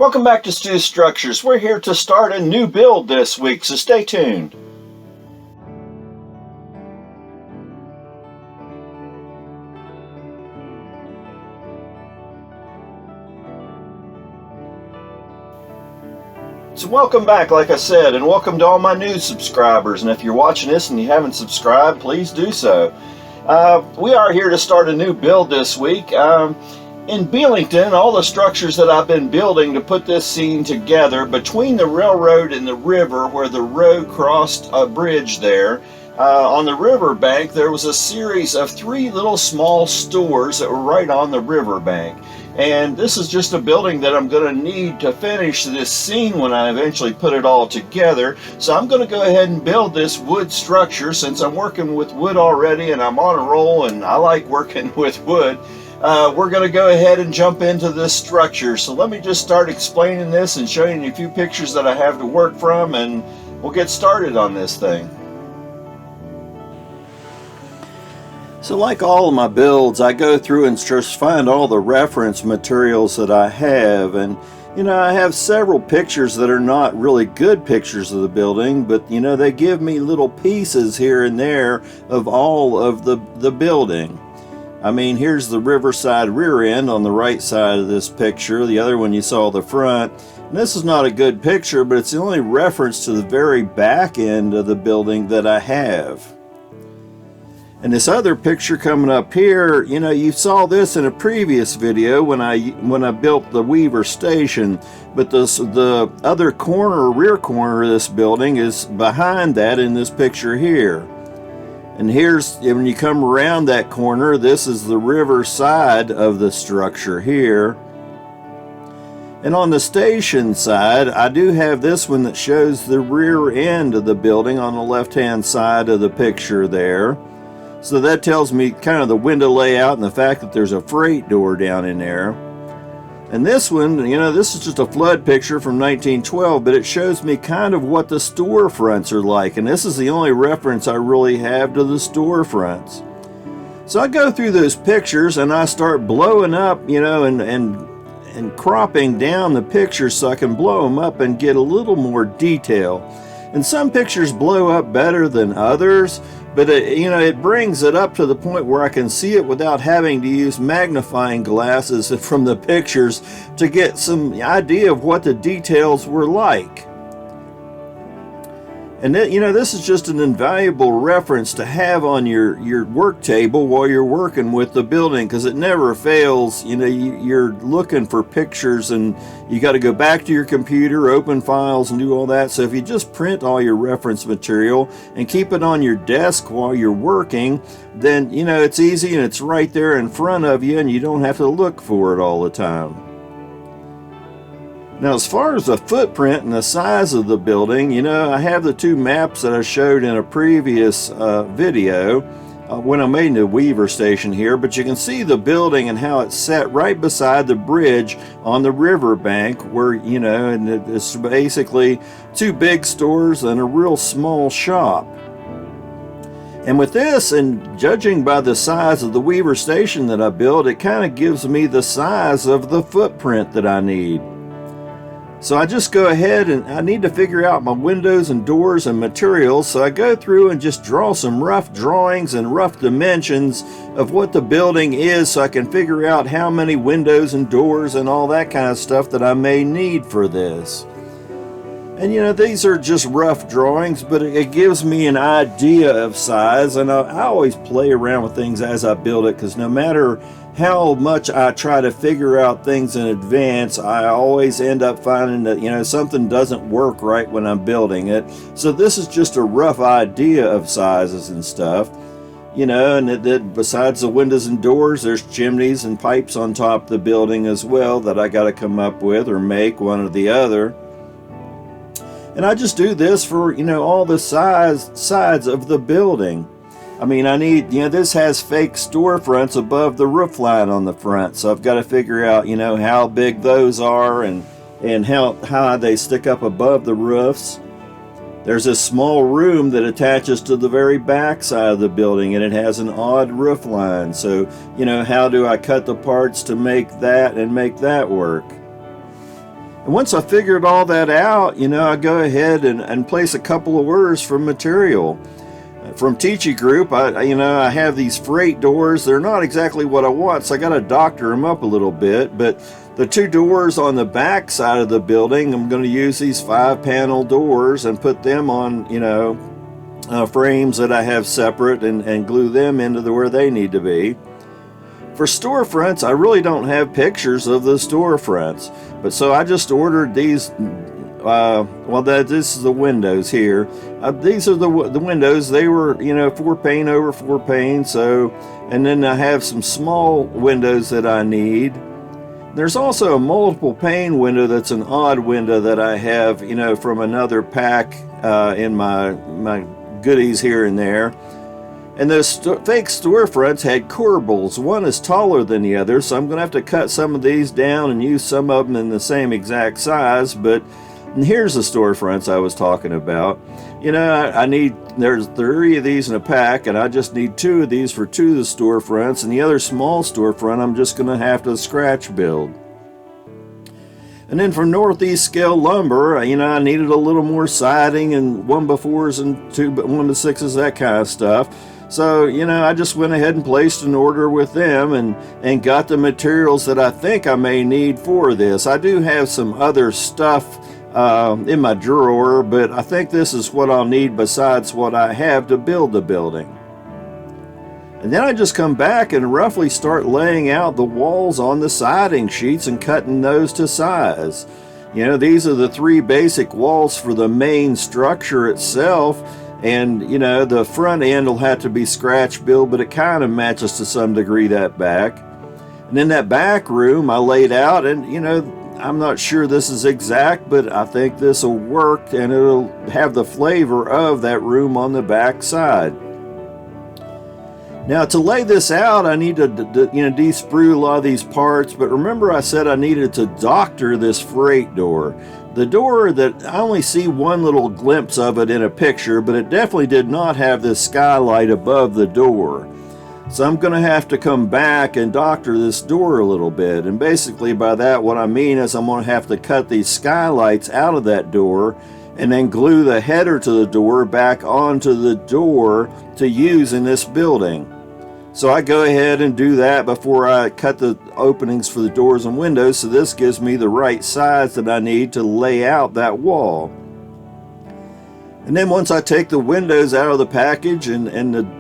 Welcome back to Stu Structures. We're here to start a new build this week, so stay tuned. So welcome back, like I said, and welcome to all my new subscribers. And if you're watching this and you haven't subscribed, please do so. We are here to start a new build this week. In Belington, all the structures that I've been building to put this scene together, between the railroad and the river where the road crossed a bridge there, on the river bank there was a series of 3 little small stores that were right on the river bank. And this is just a building that I'm going to need to finish this scene when I eventually put it all together. So I'm going to go ahead and build this wood structure since I'm working with wood already and I'm on a roll and I like working with wood. We're going to go ahead and jump into this structure. So let me just start explaining this and showing you a few pictures that I have to work from, and we'll get started on this thing. So like all of my builds, I go through and just find all the reference materials that I have. And I have several pictures that are not really good pictures of the building, but they give me little pieces here and there of all of the building. I mean, here's the riverside rear end on the right side of this picture. The other one you saw the front. And this is not a good picture, but it's the only reference to the very back end of the building that I have. And this other picture coming up here, you saw this in a previous video when I built the Weaver Station, but the other corner, rear corner of this building is behind that in this picture here. And here's, when you come around that corner, this is the river side of the structure here. And on the station side, I do have this one that shows the rear end of the building on the left-hand side of the picture there. So that tells me kind of the window layout and the fact that there's a freight door down in there. And this one, this is just a flood picture from 1912, but it shows me kind of what the storefronts are like. And this is the only reference I really have to the storefronts. So I go through those pictures and I start blowing up, and cropping down the pictures so I can blow them up and get a little more detail. And some pictures blow up better than others, but it brings it up to the point where I can see it without having to use magnifying glasses from the pictures to get some idea of what the details were like. And this is just an invaluable reference to have on your work table while you're working with the building, because it never fails. You're looking for pictures and you got to go back to your computer, open files and do all that. So if you just print all your reference material and keep it on your desk while you're working, then it's easy and it's right there in front of you and you don't have to look for it all the time. Now, as far as the footprint and the size of the building, I have the 2 maps that I showed in a previous video when I made the Weaver Station here, but you can see the building and how it's set right beside the bridge on the river bank where, and it's basically 2 big stores and a real small shop. And with this, and judging by the size of the Weaver Station that I built, it kind of gives me the size of the footprint that I need. So I just go ahead and I need to figure out my windows and doors and materials, so I go through and just draw some rough drawings and rough dimensions of what the building is so I can figure out how many windows and doors and all that kind of stuff that I may need for this. And these are just rough drawings, but it gives me an idea of size, and I always play around with things as I build it, because no matter how much I try to figure out things in advance, I always end up finding that something doesn't work right when I'm building it. So this is just a rough idea of sizes and stuff, and that besides the windows and doors, there's chimneys and pipes on top of the building as well that I got to come up with or make, one or the other. And I just do this for all the sides of the building. I mean, I need, this has fake storefronts above the roof line on the front, so I've got to figure out, how big those are and how high they stick up above the roofs. There's a small room that attaches to the very back side of the building, and it has an odd roof line. So, how do I cut the parts to make that and make that work? And once I figured all that out, I go ahead and place a couple of orders for material. From Tichy Group, I have these freight doors. They're not exactly what I want, so I got to doctor them up a little bit. But the two doors on the back side of the building, I'm going to use these 5-panel doors and put them on, frames that I have separate and glue them into where they need to be. For storefronts, I really don't have pictures of the storefronts, but so I just ordered these. This is the windows here. These are the windows. They were, 4 pane over 4 pane. So, and then I have some small windows that I need. There's also a multiple pane window that's an odd window that I have, from another pack in my goodies here and there. And those fake storefronts had corbels. One is taller than the other, so I'm going to have to cut some of these down and use some of them in the same exact size. But here's the storefronts I was talking about. There's 3 of these in a pack, and I just need 2 of these for 2 of the storefronts, and the other small storefront I'm just going to have to scratch build. And then from Northeast Scale Lumber, I needed a little more siding and 1x4s and 1x6s, that kind of stuff. So, I just went ahead and placed an order with them and got the materials that I think I may need for this. I do have some other stuff in my drawer, but I think this is what I'll need besides what I have to build the building. And then I just come back and roughly start laying out the walls on the siding sheets and cutting those to size. These are the 3 basic walls for the main structure itself. And, the front end will have to be scratch built, but it kind of matches to some degree that back. And then that back room I laid out, and, I'm not sure this is exact, but I think this will work and it'll have the flavor of that room on the back side. Now to lay this out, I need to de-sprue a lot of these parts, but remember I said I needed to doctor this freight door. The door that I only see one little glimpse of it in a picture, but it definitely did not have this skylight above the door. So I'm going to have to come back and doctor this door a little bit. And basically by that what I mean is I'm going to have to cut these skylights out of that door and then glue the header to the door back onto the door to use in this building. So I go ahead and do that before I cut the openings for the doors and windows, so this gives me the right size that I need to lay out that wall. And then once I take the windows out of the package and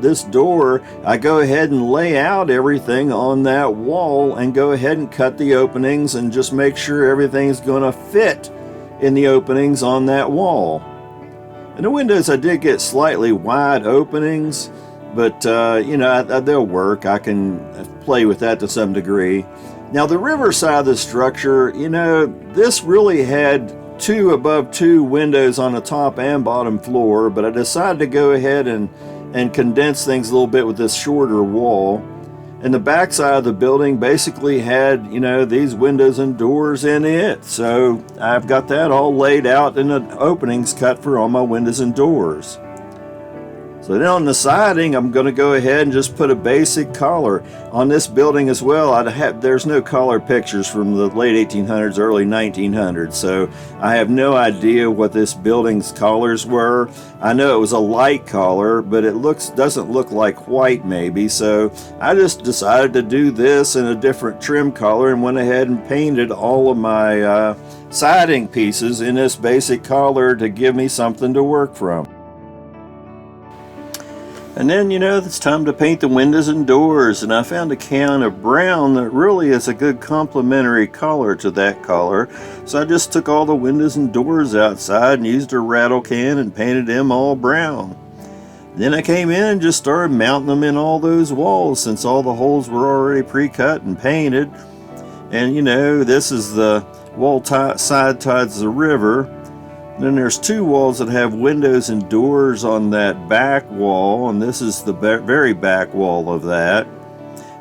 this door, I go ahead and lay out everything on that wall and go ahead and cut the openings and just make sure everything's going to fit in the openings on that wall. And the windows, I did get slightly wide openings, but they'll work. I can play with that to some degree. Now the river side of the structure, this really had 2 above 2 windows on the top and bottom floor, but I decided to go ahead and condense things a little bit with this shorter wall. And the back side of the building basically had, these windows and doors in it. So I've got that all laid out and the openings cut for all my windows and doors. So then on the siding, I'm going to go ahead and just put a basic collar. On this building as well, there's no collar pictures from the late 1800s, early 1900s, so I have no idea what this building's collars were. I know it was a light collar, but it doesn't look like white maybe, so I just decided to do this in a different trim color and went ahead and painted all of my siding pieces in this basic collar to give me something to work from. And then, it's time to paint the windows and doors, and I found a can of brown that really is a good complementary color to that color. So I just took all the windows and doors outside and used a rattle can and painted them all brown. Then I came in and just started mounting them in all those walls since all the holes were already pre-cut and painted. And this is the wall side towards the river. Then there's 2 walls that have windows and doors on that back wall, and this is the very back wall of that.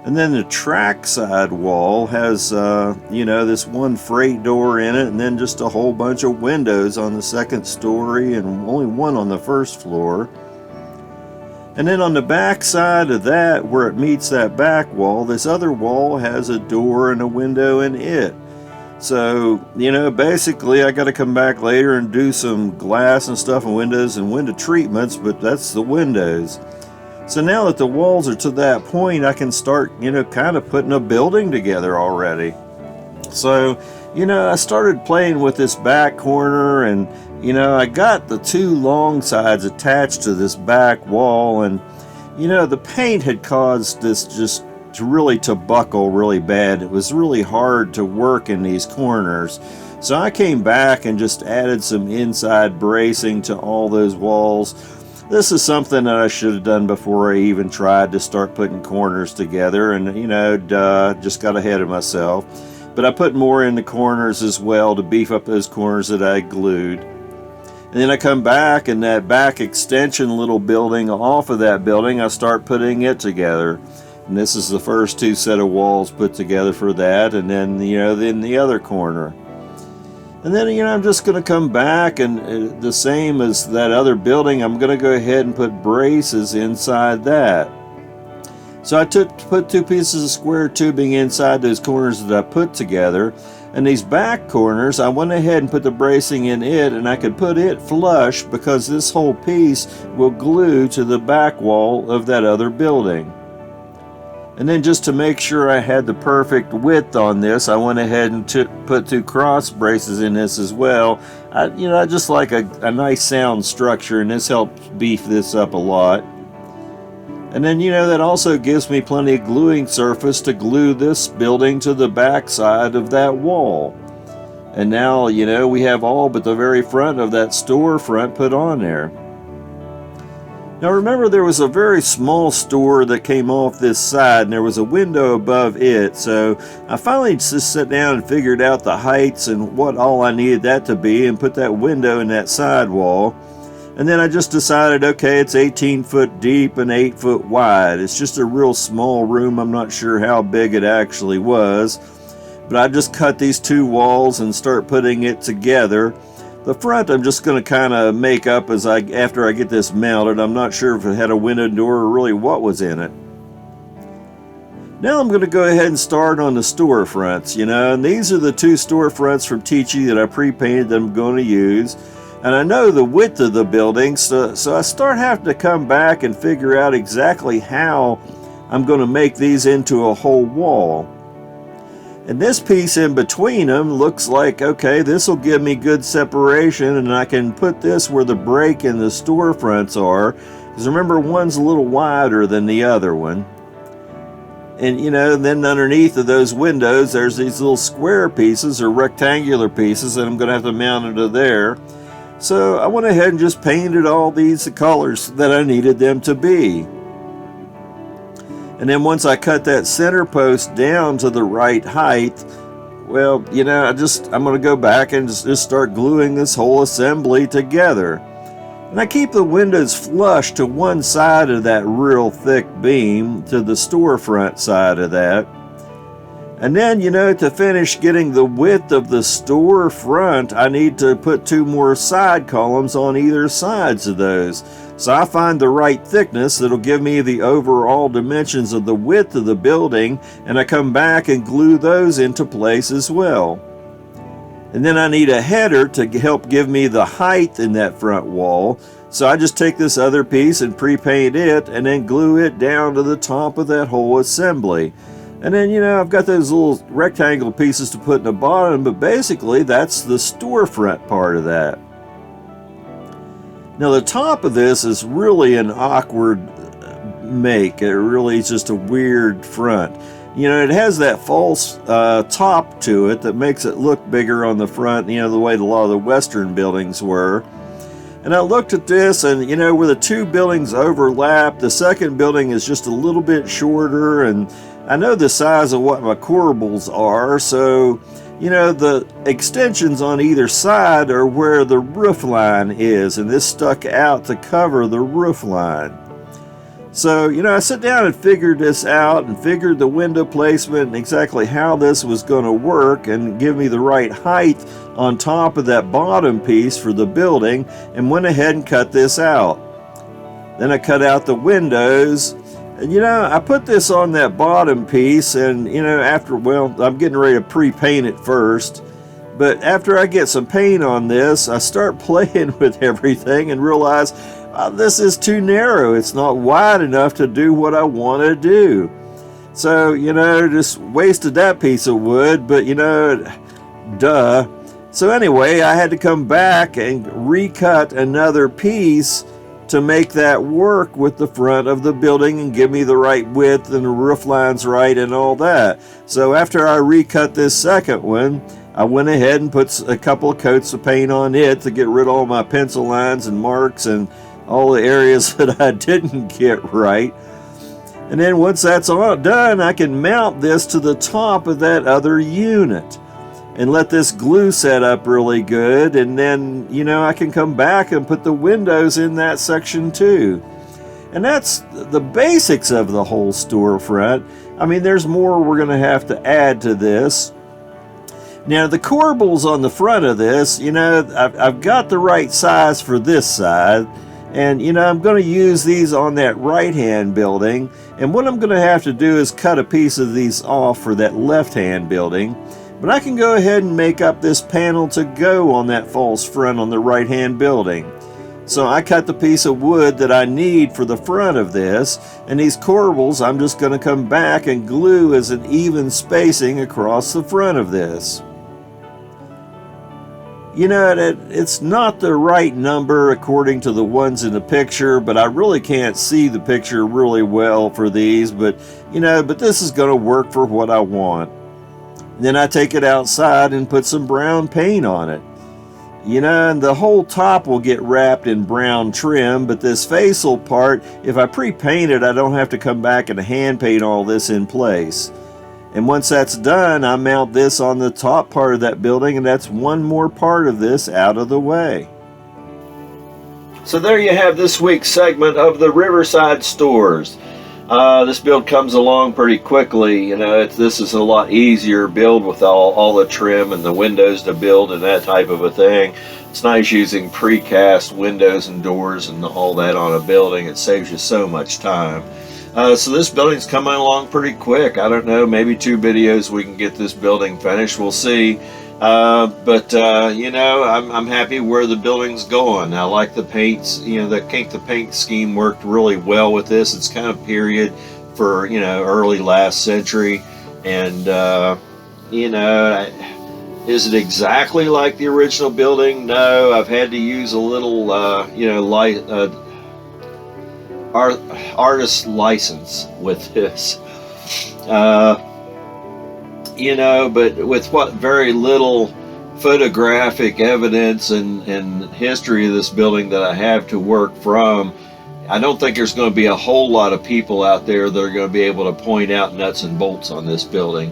And then the track side wall has, this one freight door in it, and then just a whole bunch of windows on the second story and only one on the first floor. And then on the back side of that, where it meets that back wall, this other wall has a door and a window in it. So, basically I got to come back later and do some glass and stuff and windows and window treatments, but that's the windows. So now that the walls are to that point, I can start, kind of putting a building together already. So, I started playing with this back corner, and, I got the two long sides attached to this back wall, and, the paint had caused this just to buckle really bad. It was really hard to work in these corners. So I came back and just added some inside bracing to all those walls. This is something that I should have done before I even tried to start putting corners together, and just got ahead of myself. But I put more in the corners as well to beef up those corners that I glued. And then I come back, and that back extension little building off of that building, I start putting it together. And this is the first two set of walls put together for that, and then then the other corner. And then, I'm just going to come back, and the same as that other building, I'm going to go ahead and put braces inside that. So I put two pieces of square tubing inside those corners that I put together. And these back corners, I went ahead and put the bracing in it, and I could put it flush because this whole piece will glue to the back wall of that other building. And then just to make sure I had the perfect width on this, I went ahead and put two cross braces in this as well. I just like a nice sound structure, and this helps beef this up a lot. And then, that also gives me plenty of gluing surface to glue this building to the back side of that wall. And now, we have all but the very front of that storefront put on there. Now remember, there was a very small store that came off this side, and there was a window above it. So I finally just sat down and figured out the heights and what all I needed that to be, and put that window in that side wall. And then I just decided, okay, it's 18 foot deep and 8 foot wide. It's just a real small room. I'm not sure how big it actually was, but I just cut these two walls and start putting it together. The front I'm just going to kind of make up after I get this mounted. I'm not sure if it had a window door or really what was in it. Now I'm going to go ahead and start on the storefronts, and these are the two storefronts from Tichy that I pre-painted that I'm going to use. And I know the width of the building, so I start having to come back and figure out exactly how I'm going to make these into a whole wall. And this piece in between them looks like, okay, this will give me good separation, and I can put this where the break in the storefronts are. Because remember, one's a little wider than the other one. And, then underneath of those windows, there's these little square pieces or rectangular pieces that I'm going to have to mount into there. So I went ahead and just painted all these colors that I needed them to be. And then once I cut that center post down to the right height, well, I'm going to go back and just start gluing this whole assembly together. And I keep the windows flush to one side of that real thick beam, to the storefront side of that. And then, to finish getting the width of the storefront, I need to put two more side columns on either sides of those. So I find the right thickness that'll give me the overall dimensions of the width of the building, and I come back and glue those into place as well. And then I need a header to help give me the height in that front wall. So I just take this other piece and pre-paint it, and then glue it down to the top of that whole assembly. And then, I've got those little rectangle pieces to put in the bottom, but basically that's the storefront part of that. Now the top of this is really an awkward make. It really is just a weird front. It has that false top to it that makes it look bigger on the front, the way a lot of the Western buildings were. And I looked at this, and where the two buildings overlap, the second building is just a little bit shorter, and I know the size of what my corbels are, so the extensions on either side are where the roof line is, and this stuck out to cover the roof line. So, I sat down and figured this out, and figured the window placement and exactly how this was going to work and give me the right height on top of that bottom piece for the building, and went ahead and cut this out. Then I cut out the windows. And I put this on that bottom piece, and I'm getting ready to pre-paint it first. But after I get some paint on this, I start playing with everything and realize this is too narrow. It's not wide enough to do what I want to do. So, just wasted that piece of wood, but duh. So anyway, I had to come back and recut another piece to make that work with the front of the building and give me the right width and the roof lines right and all that. So after I recut this second one, I went ahead and put a couple of coats of paint on it to get rid of all my pencil lines and marks and all the areas that I didn't get right. And then once that's all done, I can mount this to the top of that other unit and let this glue set up really good. And then, I can come back and put the windows in that section too. And that's the basics of the whole storefront. I mean, there's more we're going to have to add to this. Now, the corbels on the front of this, I've got the right size for this side. And, I'm going to use these on that right-hand building. And what I'm going to have to do is cut a piece of these off for that left-hand building. But I can go ahead and make up this panel to go on that false front on the right-hand building. So I cut the piece of wood that I need for the front of this, and these corbels I'm just going to come back and glue as an even spacing across the front of this. It's not the right number according to the ones in the picture, but I really can't see the picture really well for these, but this is going to work for what I want. Then I take it outside and put some brown paint on it. And the whole top will get wrapped in brown trim, but this facial part, if I pre-paint it, I don't have to come back and hand paint all this in place. And once that's done, I mount this on the top part of that building, and that's one more part of this out of the way. So there you have this week's segment of the Riverside Stores. This build comes along pretty quickly. This is a lot easier build with all the trim and the windows to build and that type of a thing. It's nice using precast windows and doors and all that on a building. It saves you so much time. So this building's coming along pretty quick. I don't know, maybe 2 videos we can get this building finished. We'll see. But I'm happy where the building's going. I like the paints. The paint scheme worked really well with this. It's kind of period for early last century, and is it exactly like the original building? No, I've had to use a little artist license with this. But with what very little photographic evidence and history of this building that I have to work from, I don't think there's going to be a whole lot of people out there that are going to be able to point out nuts and bolts on this building.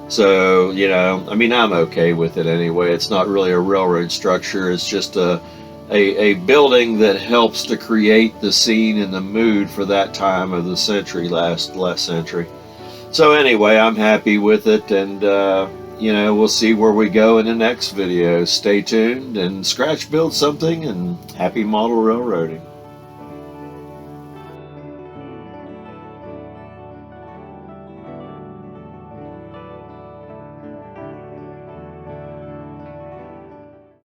So, I'm okay with it anyway. It's not really a railroad structure. It's just a building that helps to create the scene and the mood for that time of the century, last century. So anyway, I'm happy with it, and we'll see where we go in the next video. Stay tuned and scratch build something, and happy model railroading.